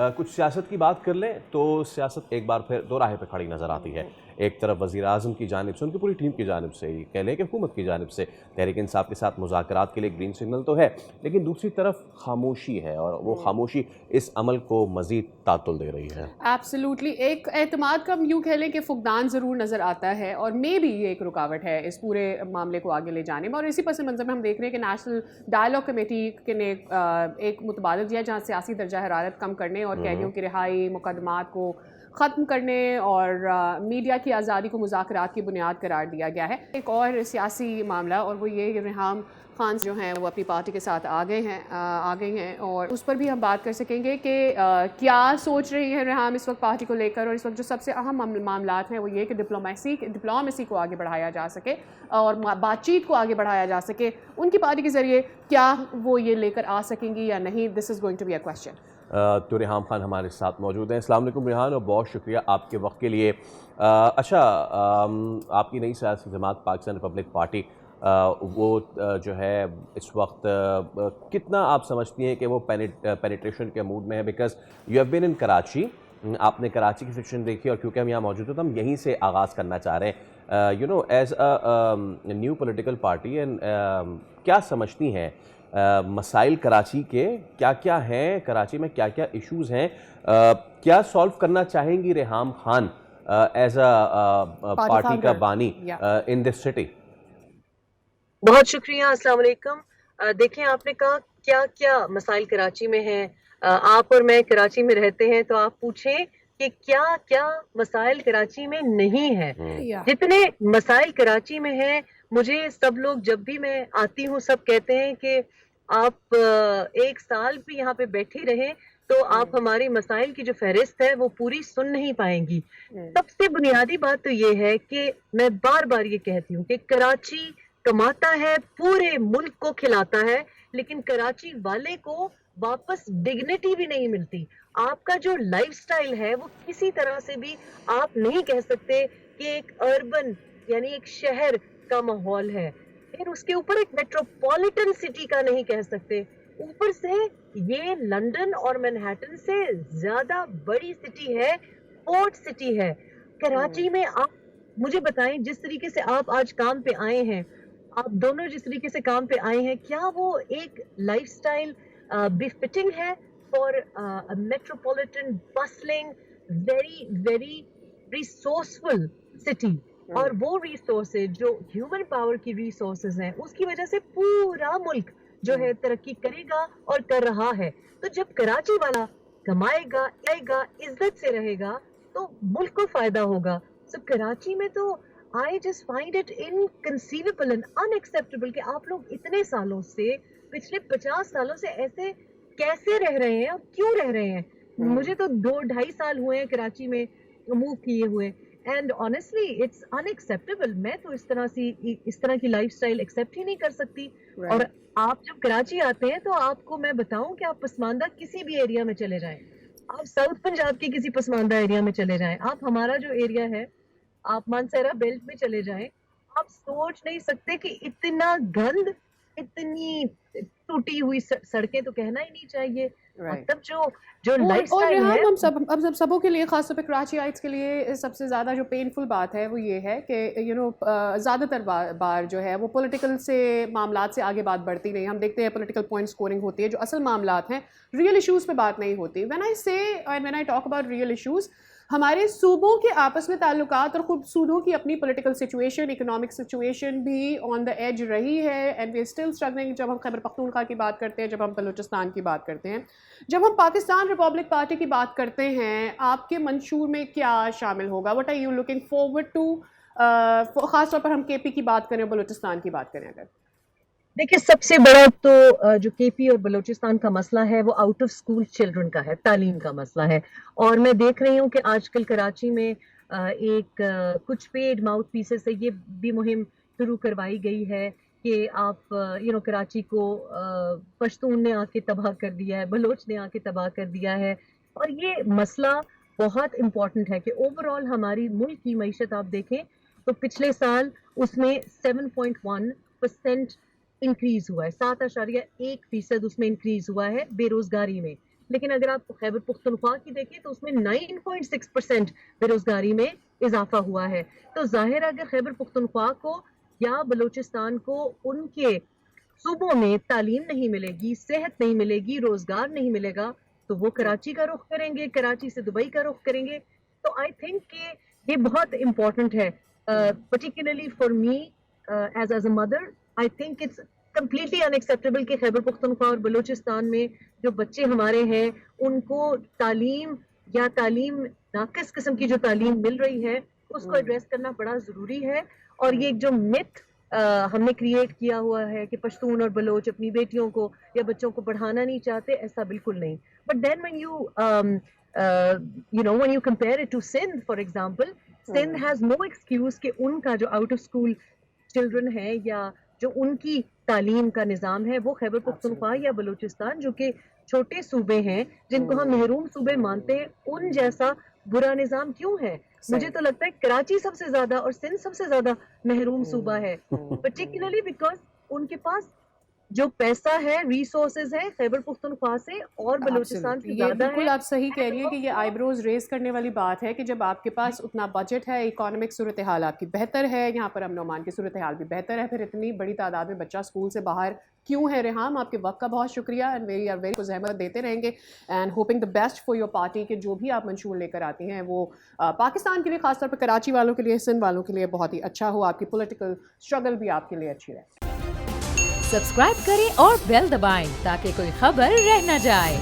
कुछ सियासत की बात कर लें तो सियासत एक बार फिर दो राह पे खड़ी नज़र आती है। एक तरफ वज़ीर आज़म की जानिब से, उनकी पूरी टीम की जानिब से, कह लें कि हुकूमत की जानिब से तहरीक इंसाफ के साथ मुज़ाकरात के लिए ग्रीन सिग्नल तो है, लेकिन दूसरी तरफ खामोशी है और वो खामोशी इस अमल को मज़ीद तातुल दे रही है। एब्सोल्युटली एक एतमाद का यूँ कह लें कि फुकदान ज़रूर नज़र आता है, और मे भी ये एक रुकावट है इस पूरे मामले को आगे ले जाने में। और इसी पस मंज़र में हम देख रहे हैं कि नेशनल डायलॉग कमेटी ने एक मुतबादल दिया जहाँ सियासी दर्जा हरारत कम करने और कैदियों की रिहाई, मुकदमात को ख़त्म करने और मीडिया की आज़ादी को मुज़ाकरात की बुनियाद करार दिया गया है। एक और सियासी मामला, और वो ये कि रेहाम खान जो हैं वो अपनी पार्टी के साथ आ गई हैं और उस पर भी हम बात कर सकेंगे कि क्या सोच रही है रेहाम इस वक्त पार्टी को लेकर। और इस वक्त जो सबसे अहम मामलात हैं वो ये कि डिप्लोमेसी को आगे बढ़ाया जा सके और बातचीत को आगे बढ़ाया जा सके। उनकी पार्टी के ज़रिए क्या वो ये लेकर आ सकेंगी या नहीं, this is going to be a question. तो रेहाम खान हमारे साथ मौजूद हैं। अस्सलाम वालेकुम रेहान, और बहुत शुक्रिया आपके वक्त के लिए। आपकी नई सियासी जमात पाकिस्तान रिपब्लिक पार्टी वो जो है इस वक्त कितना आप समझती हैं कि वो पेनिट्रेशन के मूड में है? Because you have been in Karachi, आपने कराची की सिचुएशन देखी, और क्योंकि हम यहाँ मौजूद हैं तो हम यहीं से आगाज़ करना चाह रहे हैं। You know, as a new political party, and क्या समझती हैं मसाइल कराची के क्या क्या हैं, कराची में क्या क्या इश्यूज़ हैं, क्या सॉल्व करना चाहेंगी Reham Khan as a party का बानी इन दिस सिटी? बहुत शुक्रिया। अस्सलाम वालेकुम। देखें, आपने कहा क्या क्या मसाइल कराची में हैं। आप और मैं कराची में रहते हैं, तो आप पूछें कि क्या क्या मसाइल कराची में नहीं है। जितने मसाइल कराची में हैं, मुझे सब लोग, जब भी मैं आती हूँ, सब कहते हैं कि आप एक साल भी यहाँ पे बैठी रहें तो आप हमारी मसाइल की जो फहरिस्त है वो पूरी सुन नहीं पाएंगी। सबसे बुनियादी बात तो ये है कि मैं बार बार ये कहती हूँ कि कराची कमाता है, पूरे मुल्क को खिलाता है, लेकिन कराची वाले को वापस डिग्निटी भी नहीं मिलती। आपका जो लाइफस्टाइल है वो किसी तरह से भी आप नहीं कह सकते कि एक अर्बन यानी एक शहर का माहौल है। फिर उसके ऊपर एक मेट्रोपॉलिटन सिटी का नहीं कह सकते। ऊपर से ये लंदन और मैनहट्टन से ज्यादा बड़ी सिटी है, पोर्ट सिटी है। कराची में आप मुझे बताएं, जिस तरीके से आप आज काम पे आए हैं, आप दोनों जिस तरीके से काम पे आए हैं, क्या वो एक लाइफस्टाइल बिफिटिंग है for a metropolitan bustling very very resourceful city? और वो रिसोर्सेज जो ह्यूमन पावर की रिसोर्सेज हैं, उसकी वजह से पूरा मुल्क जो है तरक्की करेगा और कर रहा है। तो जब कराची वाला कमाएगा, आएगा, इज्जत से रहेगा, तो मुल्क को फायदा होगा। सब कराची में तो I just find it inconceivable and unacceptable कि आप लोग इतने सालों से, पिछले 50 सालों से ऐसे कैसे रह रहे हैं और क्यों रह रहे हैं। मुझे तो 2-2.5 साल हुए हैं कराची में मूव किए हुए, एंड ऑनेस्टली इट्स अनएक्सेप्टेबल। मैं तो इस तरह की लाइफस्टाइल एक्सेप्ट ही नहीं कर सकती। और आप जब कराची आते हैं तो आपको मैं बताऊं कि आप पसमानदा किसी भी एरिया में चले जाएं, आप साउथ पंजाब के किसी पसमानदा एरिया में चले जाएं, आप हमारा जो एरिया है, आप मानसरा बेल्ट में चले जाएं, आप सोच नहीं सकते कि इतना गंद, इतनी टूटी हुई सड़कें तो कहना ही नहीं चाहिए। मतलब जो लाइफस्टाइल है, हम सबों के लिए, खासतौर पे कराचीइट्स के लिए सबसे ज़्यादा जो पेनफुल बात है वो ये है कि यू नो ज़्यादातर बार जो है वो पॉलिटिकल से मामलात से आगे बात बढ़ती नहीं। हम देखते हैं पॉलिटिकल पॉइंट स्कोरिंग होती है, जो असल मामलात हैं, रियल इश्यूज़ पे बात नहीं होती। When I talk about real issues, हमारे सूबों के आपस में ताल्लुकात और खुद सूबों की अपनी पॉलिटिकल सिचुएशन, इकोनॉमिक सिचुएशन भी ऑन द एज रही है, एंड वी स्टिल स्ट्रगलिंग। जब हम खैबर पख्तूनख्वा की बात करते हैं, जब हम बलूचिस्तान की बात करते हैं, जब हम पाकिस्तान रिपब्लिक पार्टी की बात करते हैं, आपके मंशूर में क्या शामिल होगा? What are you looking forward to? ख़ास तौर पर हम केपी की बात करें, बलूचिस्तान की बात करें अगर। देखिए, सबसे बड़ा तो जो केपी और बलूचिस्तान का मसला है वो आउट ऑफ स्कूल चिल्ड्रन का है, तालीम का मसला है। और मैं देख रही हूँ कि आजकल कराची में कुछ पेड माउथ पीसेस से ये भी मुहिम शुरू करवाई गई है कि आप कराची को पश्तून ने आके तबाह कर दिया है, बलोच ने आके तबाह कर दिया है। और ये मसला बहुत इम्पोर्टेंट है कि ओवरऑल हमारी मुल्क की मईशत आप देखें तो पिछले साल उसमें 7.1% इंक्रीज हुआ है, 7.1% उसमें इंक्रीज हुआ है बेरोजगारी में। لیکن اگر آپ خیبر پختونخوا کی دیکھیں تو اس میں 9.6% بے روزگاری میں اضافہ ہوا ہے. تو ظاہر ہے اگر خیبر پختونخوا کو یا بلوچستان کو ان کے صوبوں میں تعلیم نہیں ملے گی, صحت نہیں ملے گی, روزگار نہیں ملے گا, تو وہ کراچی کا رخ کریں گے, کراچی سے دبئی کا رخ کریں گے. تو آئی تھنک کہ یہ بہت امپورٹنٹ ہے, particularly for me as a mother. I think it's completely unacceptable کہ خیبر پختونخوا اور بلوچستان میں جو بچے ہمارے ہیں ان کو تعلیم یا تعلیم ناقص قسم کی جو تعلیم مل رہی ہے اس کو ایڈریس کرنا بڑا ضروری ہے. اور یہ جو مت ہم نے کریٹ کیا ہوا ہے کہ پشتون اور بلوچ اپنی بیٹیوں کو یا بچوں کو پڑھانا نہیں چاہتے, ایسا بالکل نہیں. But then when you compare it to Sindh, for example, Sindh has no excuse کہ ان کا جو آؤٹ آف اسکول چلڈرن ہے یا جو ان کی تعلیم کا نظام ہے وہ خیبر پختونخوا یا بلوچستان جو کہ چھوٹے صوبے ہیں جن کو ہم محروم صوبے مانتے ہیں, ان جیسا برا نظام کیوں ہے. مجھے تو لگتا ہے کراچی سب سے زیادہ اور سندھ سب سے زیادہ محروم صوبہ ہے, پرٹیکولرلی بیکاز ان کے پاس جو پیسہ ہے, ریسورسز ہے خیبر پختونخوا سے اور بلوچستان سے زیادہ ہے. بالکل آپ صحیح کہہ رہی ہیں کہ یہ آئی بروز ریز کرنے والی بات ہے کہ جب آپ کے پاس اتنا بجٹ ہے, اکانومک صورتحال آپ کی بہتر ہے, یہاں پر امن و امان کی صورتحال بھی بہتر ہے, پھر اتنی بڑی تعداد میں بچہ اسکول سے باہر کیوں ہے. ریحام آپ کے وقت کا بہت شکریہ, اینڈ ویری کو زحمت دیتے رہیں گے, and hoping the best for your party کہ جو بھی آپ منشور لے کر آتی ہیں وہ پاکستان کے لیے, خاص طور پہ کراچی والوں کے لیے, سندھ والوں کے لیے بہت ہی اچھا ہو, آپ کی پولیٹیکل اسٹرگل بھی آپ کے لیے اچھی رہے. سبسکرائب کریں اور بیل دبائیں تاکہ کوئی خبر رہ نہ جائے.